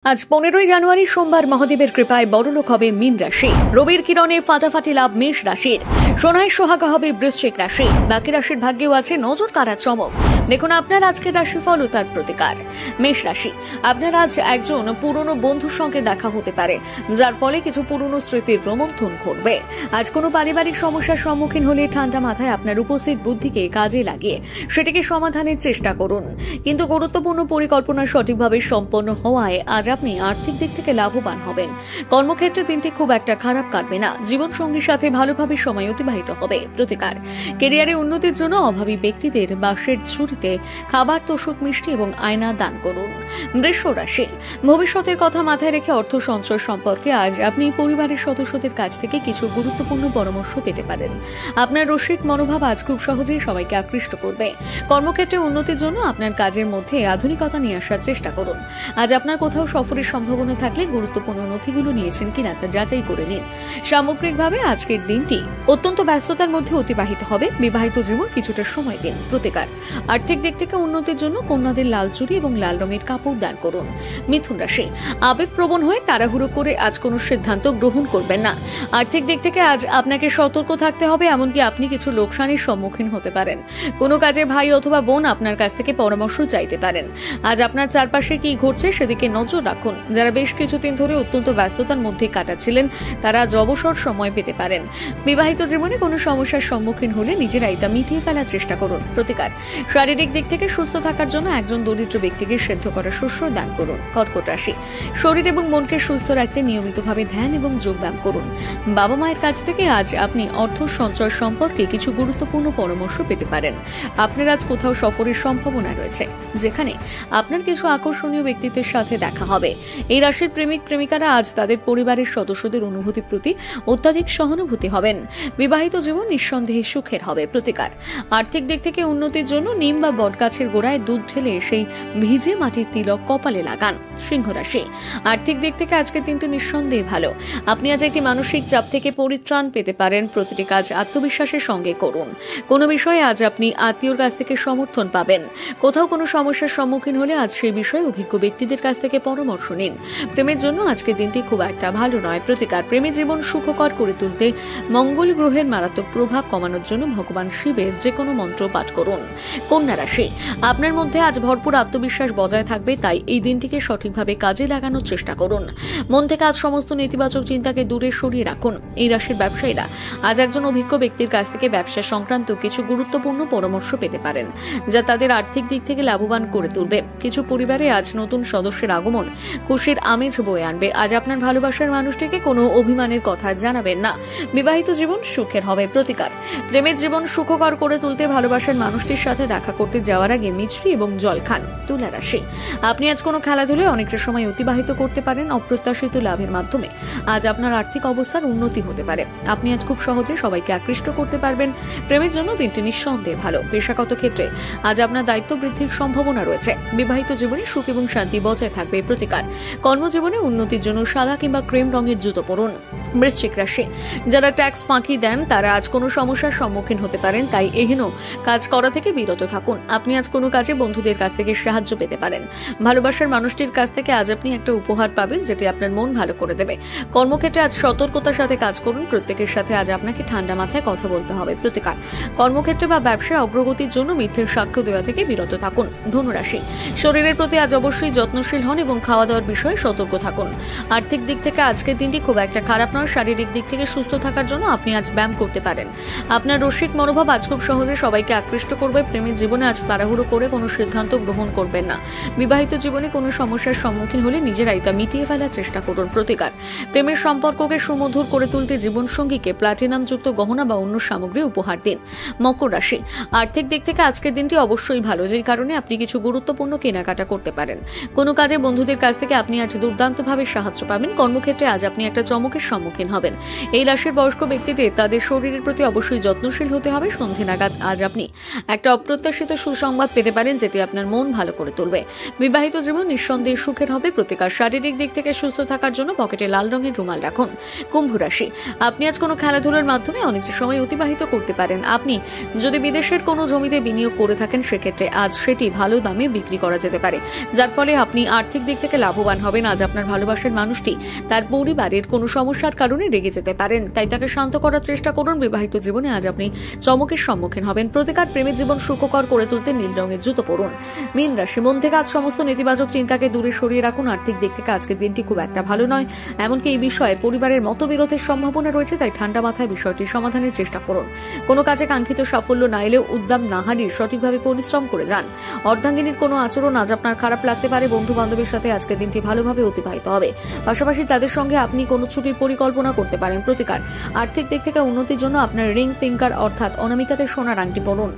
আজ 15ই জানুয়ারি সোমবার মহাদেবের কৃপায় বড়লোক হবে মীন রাশি। রবির কিরণে ফাটাফাটি লাভ মেষ রাশির। সোনায় সোহাগা হবে বৃশ্চিক রাশি। বাকি রাশির ভাগ্যেও আছে নজর কাড়া চমক। দেখুন আপনার আজকের রাশিফল ও তার প্রতিকার। মেষ রাশি, আপনার আজ একজন পুরনো বন্ধুর সঙ্গে দেখা হতে পারে, যার ফলে কিছু পুরনো স্মৃতির রোমন্থন ঘটবে। আজ কোনো পারিবারিক সমস্যার সম্মুখীন হলে ঠান্ডা মাথায় আপনার উপস্থিত বুদ্ধিকে কাজে লাগিয়ে সেটিকে সমাধানের চেষ্টা করুন। কিন্তু গুরুত্বপূর্ণ পরিকল্পনা সঠিকভাবে সম্পন্ন হওয়ায় আজ আপনি আর্থিক দিক থেকে লাভবান হবেন। কর্মক্ষেত্রে দিনটি খুব একটা খারাপ কাটবে না। জীবন সঙ্গীর সাথে ভালোভাবে সময় অতিবাহিত হবে। প্রতিকার, ক্যারিয়ারে উন্নতির জন্য অভাবী ব্যক্তিদের বাঁশের ঝুড়িতে খাবার, তোষক, মিষ্টি এবং আয়না দান করুন। বৃষ রাশি, ভবিষ্যতের কথা মাথায় রেখে অর্থ সঞ্চয় সম্পর্কে আজ আপনি পরিবারের সদস্যদের কাছ থেকে কিছু গুরুত্বপূর্ণ পরামর্শ পেতে পারেন। আপনার রসিক মনোভাব আজ খুব সহজেই সবাইকে আকৃষ্ট করবে। কর্মক্ষেত্রে উন্নতির জন্য আপনার কাজের মধ্যে আধুনিকতা নিয়ে আসার চেষ্টা করুন। আজ আপনার কোথাও সফরের সম্ভাবনা থাকলে গুরুত্বপূর্ণ নথিগুলো নিয়েছেন কিনা তা যাচাই করে নিন। সামগ্রিকভাবে আজকের দিনটি অত্যন্ত ব্যস্ততার মধ্যে অতিবাহিত হবে। বিবাহিত জীবন কিছুটা সময় দিন। প্রতিকার, আর্থিক দিক থেকে উন্নতির জন্য কন্যাদের লাল চুড়ি এবং লাল রঙের কাপড় দান করুন। মিথুন রাশি, আবেগপ্রবণ হয়ে তাড়াহুড়ো করে আজ কোনো সিদ্ধান্ত গ্রহণ করবেন না। আর্থিক দিক থেকে আজ আপনাকে সতর্ক থাকতে হবে, এমনকি আপনি কিছু লোকসানের সম্মুখীন হতে পারেন। কোনো কাজে ভাই অথবা বোন আপনার কাছ থেকে পরামর্শ চাইতে পারেন। আজ আপনার চারপাশে কি ঘটছে সেদিকে নজর রাখুন। যারা বেশ কিছুদিন ধরে অত্যন্ত ব্যস্ততার মধ্যে কাটাচ্ছিলেন তারা আজ অবসর সময় পেতে পারেন। বিবাহিত জীবনে কোনো সমস্যার সম্মুখীন হলে নিজেরাই তা মিটিয়ে ফেলার চেষ্টা করুন। প্রতিকার, শারীরিক দিক থেকে সুস্থ থাকার জন্য একজন দরিদ্র ব্যক্তিকে সেদ্ধ করা শস্য দান করুন। কর্কট রাশি, শরীর এবং মনকে সুস্থ রাখতে নিয়মিতভাবে ধ্যান এবং যোগব্যায়াম করুন। বাবা মায়ের কাছ থেকে আজ আপনি অর্থ সঞ্চয় সম্পর্কে কিছু গুরুত্বপূর্ণ পরামর্শ পেতে পারেন। আপনার আজ কোথাও সফরের সম্ভাবনা রয়েছে, যেখানে আপনার কিছু আকর্ষণীয় ব্যক্তিত্বের সাথে দেখা হবে। এই রাশির প্রেমিক প্রেমিকারা আজ তাদের পরিবারের সদস্যদের অনুভূতির প্রতি অত্যাধিক সহানুভূতি হবেন। বিবাহিত জীবন নিঃসন্দেহে সুখের হবে। প্রতিকার, আর্থিক দিক থেকে উন্নতির জন্য নিম বা বটগাছের গোড়ায় দুধ ঢেলে সেই ভিজে মাটির তিলক কপালে লাগান। সিংহ রাশি, আর্থিক দিক থেকে আজকের দিনটি নিঃসন্দেহে ভালো। আপনি আজ একটি মানসিক চাপ থেকে পরিত্রাণ পেতে পারেন। প্রতিটি কাজ আত্মবিশ্বাসের সঙ্গে করুন। কোনো বিষয়ে আজ আপনি আত্মীয়র কাছ থেকে সমর্থন পাবেন। কোথাও কোনো সমস্যার সম্মুখীন হলে আজ সেই বিষয়ে অভিজ্ঞ ব্যক্তিদের কাছ থেকে পরামর্শ নিন। প্রেমের জন্য আজকের দিনটি খুব একটা ভালো নয়। প্রতিকার, প্রেমের জীবন সুখকর করে তুলতে মঙ্গল গ্রহের মারাত্মক প্রভাব কমানোর জন্য ভগবান শিবের যে কোনো মন্ত্র পাঠ করুন। কন্যা রাশি, আপনার মধ্যে আজ ভরপুর আত্মবিশ্বাস বজায় থাকবে, তাই এই দিনটিকে সঠিকভাবে কাজে লাগানোর চেষ্টা করুন। মন থেকে আজ সমস্ত নেতিবাচক চিন্তাকে দূরে সরিয়ে রাখুন। এই রাশির ব্যবসায়ীরা আজ একজন অভিজ্ঞ ব্যক্তির কাছ থেকে ব্যবসা সংক্রান্ত কিছু গুরুত্বপূর্ণ পরামর্শ পেতে পারেন, যা তাদের আর্থিক দিক থেকে লাভবান করে তুলবে। কিছু পরিবারে আজ নতুন সদস্যের আগমন খুশির আমেজ বয়ে আনবে। আজ আপনার ভালোবাসার মানুষটিকে কোনো অভিমানের কথা জানাবেন না। বিবাহিত জীবন সুখের হবে। প্রতিকার, প্রেমের জীবন সুখকর করে তুলতে ভালোবাসার মানুষটির সাথে দেখা করতে যাওয়ার আগে মিছরি এবং জল খান। তুলা রাশি, আপনি আজ কোনো খেলাধুলায় অনেকটা সময় অতিবাহিত করতে পারেন। অপ্রত্যাশিত লাভের মাধ্যমে আজ আপনার আর্থিক অবস্থার উন্নতি হতে পারে। আপনি আজ খুব সহজে সবাইকে আকৃষ্ট করতে পারবেন। প্রেমের জন্য দিনটি নিঃসন্দেহে ভালো। পেশাগত ক্ষেত্রে আজ আপনার দায়িত্ব বৃদ্ধির সম্ভাবনা রয়েছে। বিবাহিত জীবনে সুখ এবং শান্তি বজায় থাকবে। প্রতিকার, কর্মজীবনে উন্নতির জন্য সাদা কিংবা ক্রিম রঙের জুতো পরুন। বৃশ্চিক রাশি, যারা ট্যাক্স ফাঁকি দেন তারা আজ কোনো সমস্যার সম্মুখীন হতে পারেন, তাই এহেন কাজ করা থেকে বিরত থাকুন। আপনি আজ কোনো কাজে বন্ধুদের কাছ থেকে সাহায্য পেতে পারেন। ভালোবাসার মানুষটির কাছ থেকে আজ আপনি একটা উপহার পাবেন, যেটি আপনার মন ভালো করে দেবে। কর্মক্ষেত্রে আজ সতর্কতার সাথে কাজ করুন। প্রত্যেকের সাথে আজ আপনাকে ঠান্ডা মাথায় কথা বলতে হবে। প্রতিকার, কর্মক্ষেত্রে বা ব্যবসায় অগ্রগতির জন্য মিথ্যের সাক্ষ্য দেওয়া থেকে বিরত থাকুন। ধনুরাশি, শরীরের প্রতি আজ অবশ্যই যত্নশীল হন এবং খাওয়া দাওয়ার বিষয়ে সতর্ক থাকুন। আর্থিক দিক থেকে আজকের দিনটি খুব একটা খারাপ নয়। শারীরিক দিক থেকে সুস্থ থাকার জন্য আপনি আজ ব্যায়াম করতে পারেন। আপনার রসিক মনোভাব আজ খুব সহজে সবাইকে আকৃষ্ট করবে। প্রেমের জীবনে আজ তাড়াহুড়ো করে কোনো সিদ্ধান্ত গ্রহণ করবেন না। বিবাহিত জীবনে কোনো সমস্যার সম্মুখীন হলে নিজেরাই তা মিটিয়ে ফেলার চেষ্টা করুন। প্রতিকার, প্রেমের সম্পর্ককে সুমধুর করে তুলতে জীবনসঙ্গীকে প্লাটিনাম যুক্ত গহনা বা অন্য সামগ্রী উপহার দিন। মকর রাশি, আর্থিক দিক থেকে আজকের দিনটি অবশ্যই ভালো, যে কারণে আপনি কিছু গুরুত্বপূর্ণ কেনাকাটা করতে পারেন। কোনো কাজে বন্ধুদের কাছ থেকে আপনি আজ দুর্দান্তভাবে সাহায্য পাবেন। কর্মক্ষেত্রে আজ আপনি একটা চমকের সম্মুখীন হবেন। এই রাশির বয়স্ক ব্যক্তিদের তাদের শরীরের প্রতি অবশ্যই যত্নশীল হতে হবে। সন্ধে নাগাদ আজ আপনি একটা অপ্রত্যাশিত ভবিষ্যতে সুসংবাদ পেতে পারেন, যেটি আপনার মন ভালো করে তুলবে। বিবাহিত জীবন নিঃসন্দেহে সুখের হবে। প্রতিকার, শারীরিক দিক থেকে সুস্থ থাকার জন্য পকেটে লাল রঙের রুমাল রাখুন। কুম্ভ রাশি, আপনি আজ কোনো খেলাধুলার মাধ্যমে অনেকটা সময় অতিবাহিত করতে পারেন। আপনি যদি বিদেশের কোনো জমিতে বিনিয়োগ করে থাকেন, সেক্ষেত্রে আজ সেটি ভালো দামে বিক্রি করা যেতে পারে, যার ফলে আপনি আর্থিক দিক থেকে লাভবান হবেন। আজ আপনার ভালোবাসার মানুষটি তার পরিবারের কোনো সমস্যার কারণে রেগে যেতে পারেন, তাই তাকে শান্ত করার চেষ্টা করুন। বিবাহিত জীবনে আজ আপনি চমকের সম্মুখীন হবেন। প্রতিকার, প্রেমের জীবন সুখকর করে তুলতে নীল রঙের জুতো পরুন। মীন রাশি, মন থেকে আজ সমস্ত নেতিবাচক চিন্তাকে দূরে সরিয়ে রাখুন। আর্থিক দিক থেকে আজকের দিনটি খুব একটা ভালো নয়, এমনকি এই বিষয়ে পরিবারের মতবিরোধের সম্ভাবনা রয়েছে, তাই ঠান্ডা মাথায় বিষয়টি সমাধানের চেষ্টা করুন। কোনো কাজে কাঙ্ক্ষিত সাফল্য না এলেও উদ্যম না হারিয়ে সঠিকভাবে পরিশ্রম করে যান। অর্ধাঙ্গিনীর কোনো আচরণ আজ আপনার খারাপ লাগতে পারে। বন্ধু বান্ধবের সাথে আজকের দিনটি ভালোভাবে অতিবাহিত হবে, পাশাপাশি তাদের সঙ্গে আপনি কোনো ছুটির পরিকল্পনা করতে পারেন। প্রতিকার, আর্থিক দিক থেকে উন্নতির জন্য আপনার রিং ফিঙ্গার অর্থাৎ অনামিকাতে সোনার আংটি পরুন।